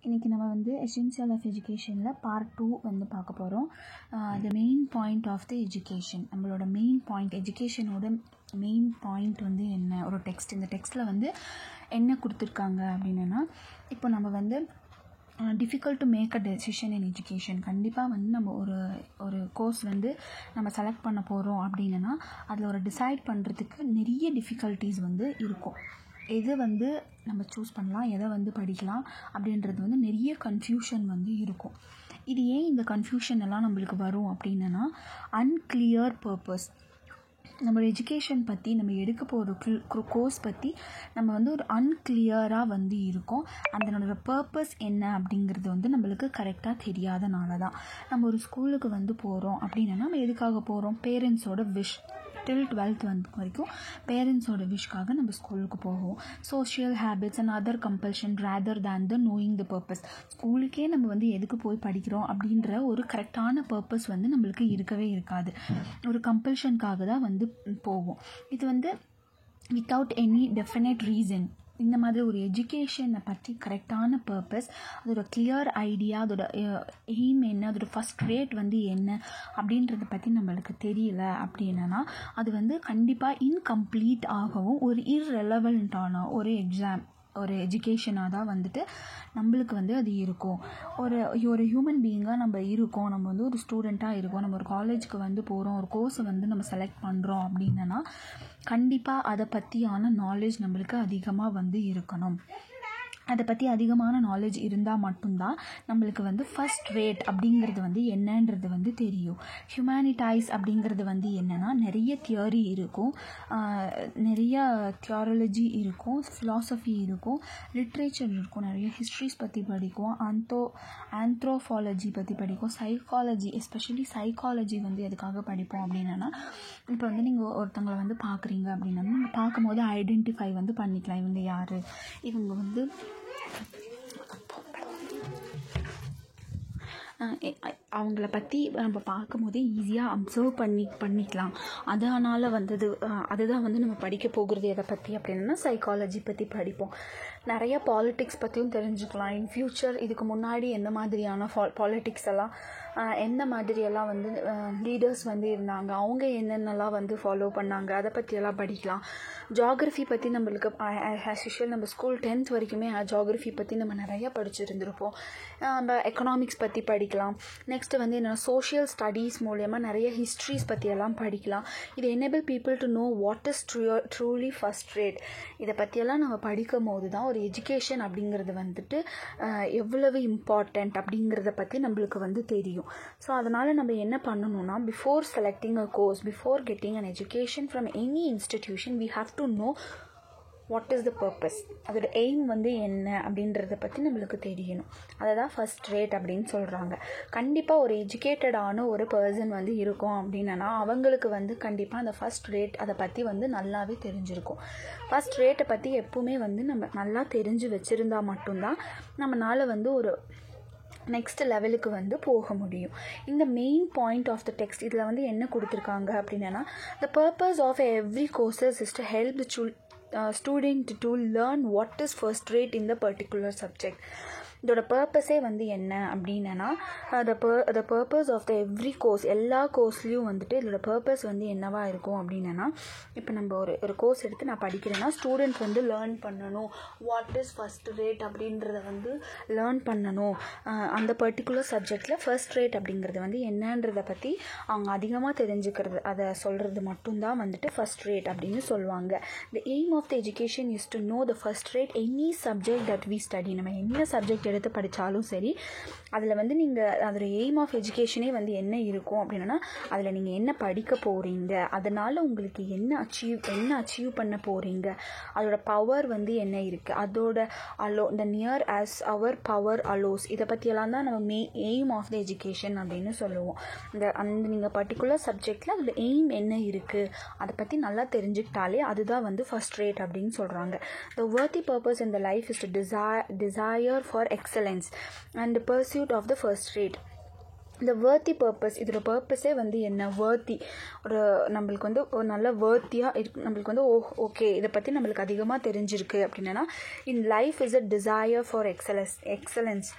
இன்றைக்கி நம்ம வந்து எசென்சியல் ஆஃப் எஜுகேஷனில் பார்ட் 2 வந்து பார்க்க போகிறோம். The main point of the education. நம்மளோட மெயின் பாயிண்ட், எஜுகேஷனோட மெயின் பாயிண்ட் வந்து என்ன, ஒரு டெக்ஸ்ட். இந்த டெக்ஸ்ட்டில் வந்து என்ன கொடுத்துருக்காங்க அப்படின்னா, இப்போ நம்ம வந்து difficult to make a decision in education. கண்டிப்பாக வந்து நம்ம ஒரு கோர்ஸ் வந்து நம்ம செலக்ட் பண்ண போகிறோம் அப்படின்னா அதில் ஒரு டிசைட் பண்ணுறதுக்கு நிறைய டிஃபிகல்ட்டிஸ் வந்து இருக்கும். எது வந்து நம்ம சூஸ் பண்ணலாம், எதை வந்து படிக்கலாம் அப்படின்றது வந்து நிறைய கன்ஃபியூஷன் வந்து இருக்கும். இது ஏன் இந்த கன்ஃபியூஷன் எல்லாம் நம்மளுக்கு வரும் அப்படின்னா, அன்கிளியர் பர்பஸ். நம்ம எஜுகேஷன் பற்றி, நம்ம எடுக்க போகிற கோர்ஸ் பற்றி நம்ம வந்து ஒரு அன்கிளியராக வந்து இருக்கும். அதனோட பர்பஸ் என்ன அப்படிங்கிறது வந்து நம்மளுக்கு கரெக்டாக தெரியாதனால தான். நம்ம ஒரு ஸ்கூலுக்கு வந்து போகிறோம் அப்படின்னா நம்ம எதுக்காக போகிறோம்? பேரண்ட்ஸோட விஷ். டில் 12th வந்து வரைக்கும் பேரண்ட்ஸோட விஷக்காக நம்ம ஸ்கூலுக்கு போவோம். Social habits and other compulsion rather than the knowing the purpose. ஸ்கூலுக்கே நம்ம வந்து எதுக்கு போய் படிக்கிறோம் அப்படின்ற ஒரு கரெக்டான பர்பஸ் வந்து நம்மளுக்கு இருக்கவே இருக்காது. ஒரு கம்பல்ஷனுக்காக தான் வந்து போவோம். இது வந்து வித்தவுட் எனி டெஃபினட் ரீசன். இந்த மாதிரி ஒரு எஜுகேஷனை பற்றி கரெக்டான பர்பஸ், அதோட கிளியர் ஐடியா, அதோட எய்ம் என்ன, அதோட ஃபஸ்ட் ரேட் வந்து என்ன அப்படின்றத பற்றி நம்மளுக்கு தெரியல அப்படின்னா அது வந்து கண்டிப்பாக இன்கம்ப்ளீட் ஆகவும் ஒரு இர்ரெலவெண்ட்டான ஒரு ஒரு எஜுகேஷனாக தான் வந்துட்டு நம்மளுக்கு வந்து அது இருக்கும். ஒரு ஹியூமன் பீயிங்காக நம்ம இருக்கோம், நம்ம வந்து ஒரு ஸ்டூடெண்ட்டாக இருக்கோம், நம்ம ஒரு காலேஜுக்கு வந்து போகிறோம், ஒரு கோர்ஸை வந்து நம்ம செலக்ட் பண்ணுறோம் அப்படின்னா கண்டிப்பாக அதை பற்றியான நாலேஜ் நம்மளுக்கு அதிகமாக வந்து இருக்கணும். அதை பற்றி அதிகமான நாலேஜ் இருந்தால் மட்டும்தான் நம்மளுக்கு வந்து ஃபஸ்ட் ரேட் அப்படிங்கிறது வந்து என்னன்றது வந்து தெரியும். ஹியூமனிடைஸ் அப்படிங்கிறது வந்து என்னென்னா, நிறைய தியரி இருக்கும், நிறைய தியாரலஜி இருக்கும், ஃபிலாசபி இருக்கும், லிட்ரேச்சர் இருக்கும், நிறைய ஹிஸ்ட்ரிஸ் பற்றி படிக்கும், ஆந்த்ரோஃபாலஜி பற்றி படிக்கும், சைக்காலஜி, எஸ்பெஷலி சைக்காலஜி வந்து எதுக்காக படிப்போம் அப்படின்னா, இப்போ வந்து நீங்கள் ஒருத்தங்களை வந்து பார்க்குறீங்க அப்படின்னா நீங்கள் பார்க்கும்போது ஐடென்டிஃபை வந்து பண்ணிக்கலாம், இவங்க யார், இவங்க வந்து அவங்கள பற்றி நம்ம பார்க்கும்போதே ஈஸியாக அப்சர்வ் பண்ணிக்கலாம். அதனால் வந்தது அதுதான் வந்து நம்ம படிக்க போகிறது. எதை பற்றி அப்படின்னா சைக்காலஜி பற்றி படிப்போம். நிறைய பாலிட்டிக்ஸ் பற்றியும் தெரிஞ்சுக்கலாம். இன் ஃப்யூச்சர் இதுக்கு முன்னாடி எந்த மாதிரியான பாலிட்டிக்ஸ் எல்லாம், எந்த மாதிரியெல்லாம் வந்து லீடர்ஸ் வந்து இருந்தாங்க, அவங்க என்னென்னலாம் வந்து ஃபாலோ பண்ணாங்க, அதை பற்றியெல்லாம் படிக்கலாம். ஜாகிரஃபி பற்றி நம்மளுக்கு ஆஸ் யூஷுவல் நம்ம ஸ்கூல் 10th வரைக்குமே ஜாகிரஃபி பற்றி நம்ம நிறையா படிச்சுருந்துருப்போம். நம்ம எக்கனாமிக்ஸ் பற்றி படிக்கலாம். நெக்ஸ்ட்டு வந்து என்னென்னா சோஷியல் ஸ்டடீஸ் மூலயமா நிறைய ஹிஸ்ட்ரிஸ் பற்றியெல்லாம் படிக்கலாம். இது enable people to know what is truly first rate. இதை பற்றியெல்லாம் நம்ம படிக்கும் போது தான் ஒரு எஜுகேஷன் அப்படிங்கிறது வந்துட்டு எவ்வளவு இம்பார்ட்டண்ட் அப்படிங்கிறத பற்றி நம்மளுக்கு வந்து தெரியும். ஸோ அதனால் நம்ம என்ன பண்ணணும்னா, before selecting a course, before getting an education from any institution we have to know what is the purpose, அதோட எய்ம் வந்து என்ன அப்படின்றத பற்றி நம்மளுக்கு தெரியணும். அதை தான் ஃபஸ்ட் ரேட் அப்படின்னு சொல்கிறாங்க. கண்டிப்பாக ஒரு எஜுகேட்டடான ஒரு பர்சன் வந்து இருக்கும் அப்படின்னா அவங்களுக்கு வந்து கண்டிப்பாக அந்த ஃபஸ்ட் ரேட் அதை பற்றி வந்து நல்லாவே தெரிஞ்சிருக்கும். ஃபஸ்ட் ரேட்டை பற்றி எப்பவுமே வந்து நம்ம நல்லா தெரிஞ்சு வச்சுருந்தா மட்டும்தான் நம்மளால் வந்து ஒரு நெக்ஸ்ட் லெவலுக்கு வந்து போக முடியும். இந்த main point of the text இதில் வந்து என்ன கொடுத்துருக்காங்க அப்படின்னா, the purpose of every courses is to help the student to learn what is first rate in the particular subject. இதோட பர்பஸே வந்து என்ன அப்படின்னா, the purpose of the every course, எல்லா கோர்ஸ்லேயும் வந்துட்டு இதோட பர்பஸ் வந்து என்னவா இருக்கும் அப்படின்னா, இப்போ நம்ம ஒரு கோர்ஸ் எடுத்து நான் படிக்கிறேன்னா ஸ்டூடெண்ட் வந்து லேர்ன் பண்ணணும், வாட் இஸ் ஃபஸ்ட் ரேட் அப்படின்றத வந்து லேர்ன் பண்ணணும். அந்த பர்டிகுலர் சப்ஜெக்டில் ஃபர்ஸ்ட் ரேட் அப்படிங்கிறது வந்து என்னன்றதை பற்றி அவங்க அதிகமாக தெரிஞ்சுக்கிறது, அதை சொல்கிறது மட்டும்தான் வந்துட்டு ஃபஸ்ட் ரேட் அப்படின்னு சொல்லுவாங்க. the aim of the education is to know the first rate any subject that we study. நம்ம என்ன சப்ஜெக்ட் எடுத்து படித்தாலும் சரி, அதில் வந்து நீங்கள் அதோட எய்ம் ஆஃப் எஜுகேஷனே வந்து என்ன இருக்கும் அப்படின்னா, அதில் நீங்கள் என்ன படிக்க போகிறீங்க, அதனால் உங்களுக்கு என்ன அச்சீவ் பண்ண போகிறீங்க, அதோட பவர் வந்து என்ன இருக்குது, அதோட the near as our power allows, இதை பற்றியெல்லாம் தான் நம்ம எய்ம் ஆஃப் த எஜுகேஷன் அப்படின்னு சொல்லுவோம். அந்த நீங்கள் பர்டிகுலர் சப்ஜெக்டில் அதில் எய்ம் என்ன இருக்குது அதை பற்றி நல்லா தெரிஞ்சுக்கிட்டாலே அதுதான் வந்து ஃபஸ்ட் ரேட் அப்படின்னு சொல்கிறாங்க. the worthy purpose in the life is to desire for excellence and the pursuit of the first rate. இந்த வேர்த்தி பர்பஸ், இதோட பர்பஸே வந்து என்ன, வேர்த்தி ஒரு நம்மளுக்கு வந்து ஒரு நல்ல வேர்த்தியாக இருக்கு, நம்மளுக்கு வந்து ஓகே இதை பற்றி நம்மளுக்கு அதிகமாக தெரிஞ்சிருக்கு அப்படின்னா, in life is a desire for excellence.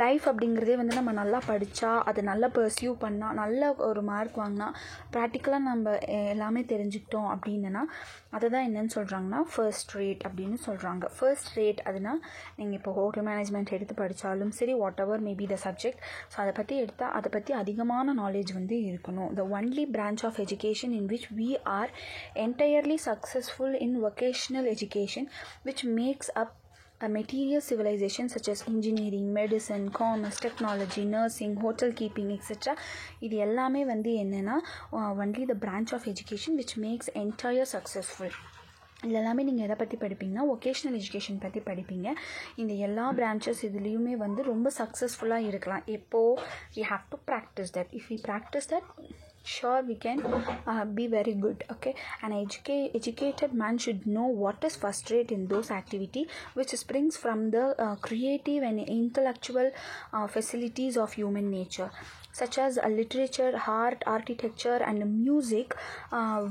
Life அப்படிங்கிறதே வந்து நம்ம நல்லா படித்தா, அதை நல்லா பர்சியூ பண்ணால், நல்ல ஒரு மார்க் வாங்கினா, ப்ராக்டிக்கலாக நம்ம எல்லாமே தெரிஞ்சுக்கிட்டோம் அப்படின்னா அதை தான் என்னென்னு சொல்கிறாங்கன்னா ஃபர்ஸ்ட் ரேட் அப்படின்னு சொல்கிறாங்க. ஃபர்ஸ்ட் ரேட் அதுனா நீங்கள் இப்போ ஹோட்டல் மேனேஜ்மெண்ட் எடுத்து படித்தாலும் சரி, whatever maybe the subject, so அதை பற்றி எடுத்தால் அதை பற்றி அதிகமான நாலேஜ் வந்து இருக்கணும். The only branch of education in which we are entirely successful in vocational education which makes up a material civilization such as engineering, medicine, commerce, technology, nursing, hotel keeping, etc. இது எல்லாமே வந்து என்னென்னா only the branch of education which makes entire successful. இது எல்லாமே நீங்கள் எதை பற்றி படிப்பீங்கன்னா vocational education பற்றி படிப்பீங்க. இந்த எல்லா பிரான்ச்சஸ் இதுலேயுமே வந்து ரொம்ப சக்ஸஸ்ஃபுல்லாக இருக்கலாம். எப்போது we have to practice that. If we practice that, sure we can be very good. Okay, an educated man should know what is first rate in those activity which springs from the creative and intellectual facilities of human nature, such as literature, art, architecture and music,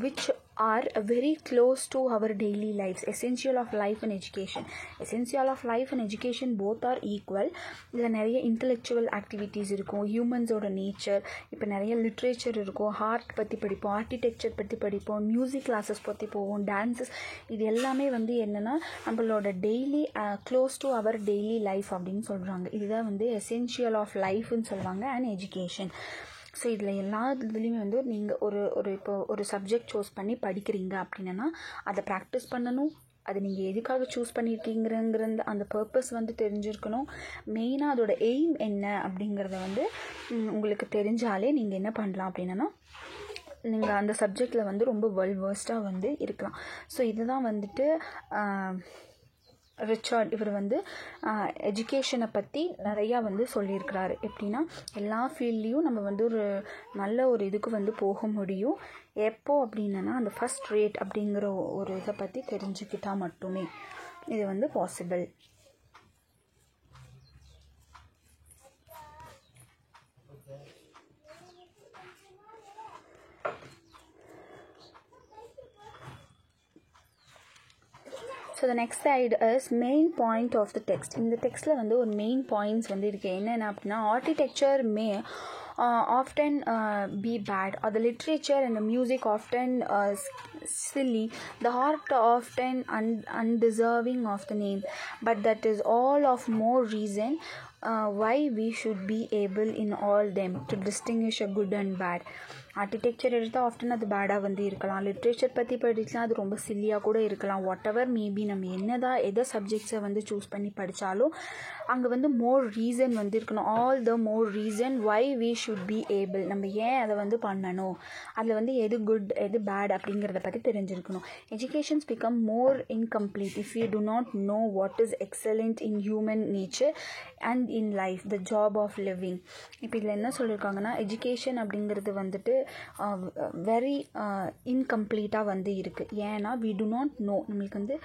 which are very close to our daily lives. Essential of life and education. Essential of life and education both are equal. இதில் நிறைய intellectual activities இருக்கும், ஹியூமன்ஸோட nature, இப்போ நிறைய literature இருக்கும், art பற்றி படிப்போம், architecture பற்றி படிப்போம், மியூசிக் கிளாஸஸ் பற்றி போவோம், டான்ஸஸ், இது எல்லாமே வந்து என்னென்னா நம்மளோட daily close to our daily life அப்படின்னு சொல்கிறாங்க. இதுதான் வந்து எசென்ஷியல் ஆஃப் லைஃப்னு சொல்லுவாங்க அண்ட் எஜுகேஷன். ஸோ இதில் எல்லா இதுலேயுமே வந்து நீங்கள் இப்போ ஒரு சப்ஜெக்ட் சூஸ் பண்ணி படிக்கிறீங்க அப்படின்னா அதை ப்ராக்டிஸ் பண்ணணும். அது நீங்கள் எதுக்காக சூஸ் பண்ணியிருக்கீங்கிற அந்த பர்பஸ் வந்து தெரிஞ்சிருக்கணும். மெயினாக அதோட எய்ம் என்ன அப்படிங்கிறத வந்து உங்களுக்கு தெரிஞ்சாலே நீங்கள் என்ன பண்ணலாம் அப்படின்னா நீங்கள் அந்த சப்ஜெக்டில் வந்து ரொம்ப வெல் வேர்ஸ்டாக வந்து இருக்கலாம். ஸோ இதுதான் வந்துட்டு ரிச்சர்ட் இவர் வந்து எஜுகேஷனை பற்றி நிறையா வந்து சொல்லியிருக்கிறாரு. எப்படின்னா எல்லா ஃபீல்ட்லேயும் நம்ம வந்து ஒரு நல்ல ஒரு இதுக்கு வந்து போக முடியும். எப்போ அப்படின்னா அந்த ஃபர்ஸ்ட் ரேட் அப்படிங்கிற ஒரு இதை பற்றி தெரிஞ்சுக்கிட்டால் மட்டுமே இது வந்து possible. So the next side is main point of the text. இந்த டெக்ஸ்ட்டில் வந்து ஒரு மெயின் பாயிண்ட்ஸ் வந்து இருக்குது. என்னென்ன அப்படின்னா architecture May often be bad, or the literature and the music often silly, the art often undeserving of the name, but that is all of more reason why we should be able in all them to distinguish a good and bad. Architecture எடுத்தால் often அது பேடாக வந்து இருக்கலாம், literature பற்றி படிக்கலாம் அது ரொம்ப சில்லியாக கூட இருக்கலாம். வாட் எவர் மேபி நம்ம எதை சப்ஜெக்ட்ஸை வந்து சூஸ் பண்ணி படித்தாலும் அங்கே வந்து மோர் ரீசன் வந்து இருக்கணும். All the more reason why we should be able, நம்ம ஏன் அதை வந்து பண்ணணும், அதில் வந்து எது குட் எது பேட் அப்படிங்கிறத பற்றி தெரிஞ்சிருக்கணும். Educations become more incomplete if you do not know what is excellent in human nature and in life, the job of living. இப்போ இதில் என்ன சொல்லியிருக்காங்கன்னா எஜுகேஷன் அப்படிங்கிறது வந்துட்டு வெரி இன்கம்ப்ளீட்டாக வந்து இருக்குது. ஏன்னா வி டு நாட் நோ, நம்மளுக்கு வந்து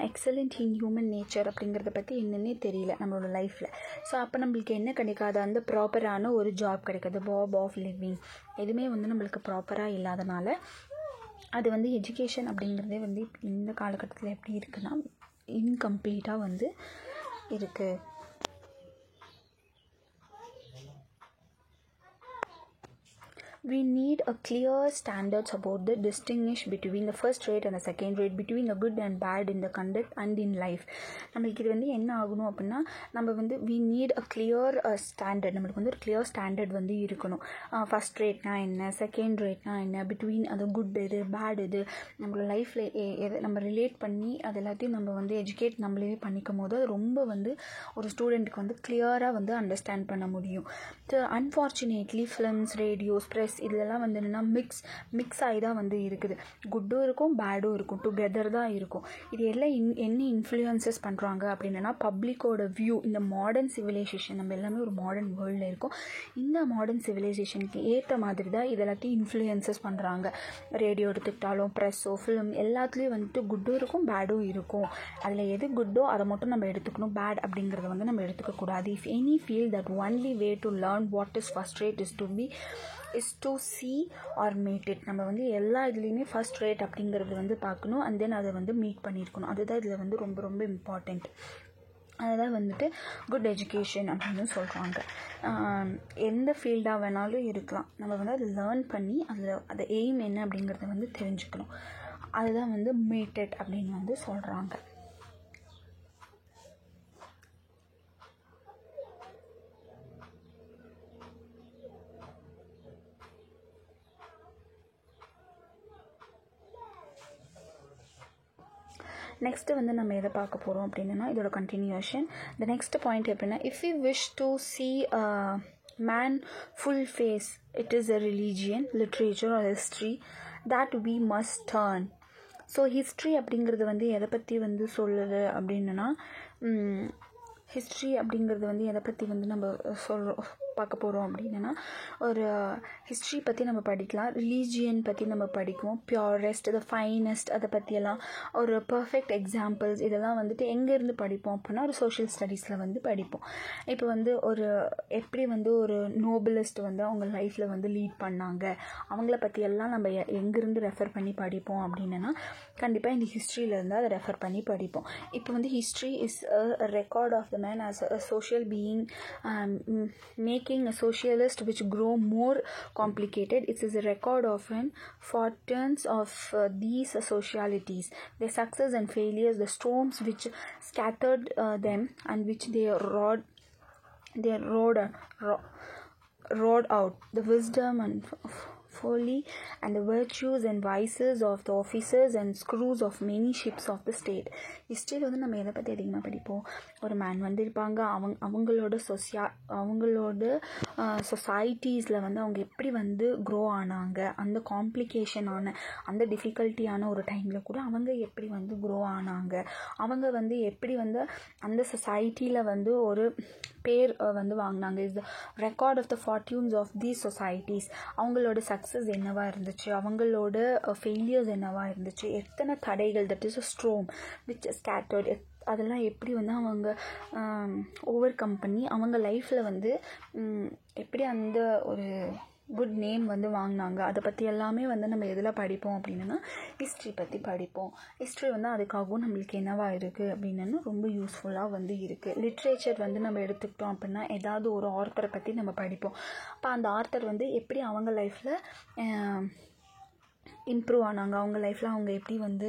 எக்ஸலண்ட் இன் ஹியூமன் நேச்சர் அப்படிங்கிறத பற்றி என்னென்னே தெரியல நம்மளோட லைஃப்பில். ஸோ அப்போ நம்மளுக்கு என்ன கிடைக்காது, அந்த ப்ராப்பரான ஒரு ஜாப் கிடைக்காது, ஜாப் ஆஃப் லிவிங் எதுவுமே வந்து நம்மளுக்கு ப்ராப்பராக இல்லாதனால அது வந்து எஜுகேஷன் அப்படிங்கிறதே வந்து இந்த காலகட்டத்தில் எப்படி இருக்குன்னா இன்கம்ப்ளீட்டாக வந்து இருக்குது. We need a clear standards about the distinguish between the first rate and the second rate, between the good and bad in the conduct and in life. நம்மளுக்கு இது வந்து என்ன ஆகணும் அப்படின்னா நம்ம வந்து we need a clear standard, நம்மளுக்கு வந்து ஒரு clear standard வந்து இருக்கணும். ஃபர்ஸ்ட் ரேட்னா என்ன, செகண்ட் ரேட்னா என்ன, பிட்வீன் அது குட் எது பேட் எது, நம்மளோட லைஃப்பில் எது நம்ம ரிலேட் பண்ணி அது எல்லாத்தையும் நம்ம வந்து எஜுகேட் நம்மளே பண்ணிக்கும் போது அது ரொம்ப வந்து ஒரு ஸ்டூடெண்ட்டுக்கு வந்து கிளியராக வந்து அண்டர்ஸ்டாண்ட் பண்ண முடியும். So unfortunately films, radios, press politics இதெல்லாம் வந்து என்னென்னா மிக்ஸ் ஆகி தான் வந்து இருக்குது. குட்டும் இருக்கும் பேடும் இருக்கும், டுகெதர் தான் இருக்கும். இது எல்லாம் என்ன இன்ஃப்ளூயன்சஸ் பண்ணுறாங்க அப்படின்னா பப்ளிக்கோட வியூ. இந்த மாடர்ன் சிவிலைசேஷன், நம்ம எல்லாமே ஒரு மாடர்ன் வேர்ல்டில் இருக்கோம். இந்த மாடர்ன் சிவிலைசேஷனுக்கு ஏற்ற மாதிரி தான் இதெல்லாத்தையும் இன்ஃப்ளூயன்சஸ் பண்ணுறாங்க. ரேடியோ எடுத்துக்கிட்டாலும் ப்ரெஸ்ஸோ ஃபிலிம் எல்லாத்துலேயும் வந்துட்டு குட்டும் இருக்கும் பேடும் இருக்கும். அதில் எது குட்டோ அதை மட்டும் நம்ம எடுத்துக்கணும், பேட் அப்படிங்கிறத வந்து நம்ம எடுத்துக்கக்கூடாது. If any feel that only way to learn what is first rate is to see or meet it. நம்ம வந்து எல்லா இதுலேயுமே ஃபர்ஸ்ட் ரேட் அப்படிங்கிறது வந்து பார்க்கணும், அண்ட் தென் அதை வந்து மீட் பண்ணியிருக்கணும். அதுதான் இதில் வந்து ரொம்ப ரொம்ப இம்பார்ட்டண்ட். அதுதான் வந்துட்டு குட் எஜுகேஷன் அப்படின்னு சொல்கிறாங்க. எந்த ஃபீல்டாக வேணாலும் இருக்கலாம், நம்ம வந்து அதை லேர்ன் பண்ணி அதை எய்ம் என்ன அப்படிங்கிறத வந்து தெரிஞ்சுக்கணும். அதுதான் வந்து மீட்டட் அப்படின்னு வந்து சொல்கிறாங்க. நெக்ஸ்ட்டு வந்து நம்ம எதை பார்க்க போகிறோம் அப்படின்னா இதோட கண்டினியூஷன். த நெக்ஸ்ட் பாயிண்ட் எப்படின்னா, if you wish to see man full face, it is a religion, literature or history that we must turn. So history அப்படிங்கிறது வந்து எதை பற்றி வந்து சொல்லுது அப்படின்னா, ஹிஸ்ட்ரி அப்படிங்கிறது வந்து எதை பற்றி வந்து நம்ம பார்க்க போகிறோம் அப்படின்னா, ஒரு ஹிஸ்ட்ரி பற்றி நம்ம படிக்கலாம், ரிலீஜியன் பற்றி நம்ம படிக்குவோம், பியூரஸ்ட், த ஃபைனஸ்ட், அதை பற்றியெல்லாம் ஒரு பர்ஃபெக்ட் எக்ஸாம்பிள்ஸ் இதெல்லாம் வந்துட்டு எங்கேருந்து படிப்போம் அப்படின்னா ஒரு சோஷியல் ஸ்டடீஸில் வந்து படிப்போம். இப்போ வந்து எப்படி வந்து ஒரு நோபலிஸ்ட் வந்து அவங்க லைஃப்பில் வந்து லீட் பண்ணாங்க, அவங்கள பற்றியெல்லாம் நம்ம எங்கேருந்து ரெஃபர் பண்ணி படிப்போம் அப்படின்னா கண்டிப்பாக இந்த ஹிஸ்ட்ரியிலேருந்து அதை ரெஃபர் பண்ணி படிப்போம். இப்போ வந்து history is a record of the man as a social being, making a socialist which grow more complicated. It is a record of an fortunes of these socialities, their success and failures, the storms which scattered them and which they rode out, the wisdom and folly and the virtues and vices of the officers and screws of many ships of the state. ஹிஸ்ட்ரியில் வந்து நம்ம எதை பற்றி அதிகமாக படிப்போம், ஒரு man வந்து இருப்பாங்க, அவங்களோட சொசைட்டிஸில் வந்து அவங்க எப்படி வந்து க்ரோ ஆனாங்க, அந்த காம்ப்ளிகேஷனான அந்த டிஃபிகல்ட்டியான ஒரு டைமில் கூட அவங்க எப்படி வந்து க்ரோ ஆனாங்க, அவங்க வந்து எப்படி வந்து அந்த சொசைட்டியில் வந்து ஒரு பேர் வந்து வாங்கினாங்க. Is the record of the fortunes of these societies. அவங்களோட சக்ஸஸ் என்னவாக இருந்துச்சு, அவங்களோட ஃபெயிலியர்ஸ் என்னவாக இருந்துச்சு, எத்தனை தடைகள், that is a storm which scattered, அதெல்லாம் எப்படி வந்து அவங்க ஓவர் கம் பண்ணி அவங்க லைஃப்பில் வந்து எப்படி அந்த ஒரு குட் நேம் வந்து வாங்கினாங்க, அதை பற்றி எல்லாமே வந்து நம்ம எதில் படிப்போம் அப்படின்னா ஹிஸ்ட்ரி பற்றி படிப்போம். ஹிஸ்ட்ரி வந்து அதுக்காகவும் நம்மளுக்கு என்னவா இருக்குது அப்படின்னா ரொம்ப யூஸ்ஃபுல்லாக வந்து இருக்குது. லிட்ரேச்சர் வந்து நம்ம எடுத்துக்கிட்டோம் அப்படின்னா ஏதாவது ஒரு ஆர்த்தரை பற்றி நம்ம படிப்போம். அப்போ அந்த ஆர்த்தர் வந்து எப்படி அவங்க லைஃப்பில் இம்ப்ரூவ் ஆனாங்க, அவங்க லைஃப்பில் அவங்க எப்படி வந்து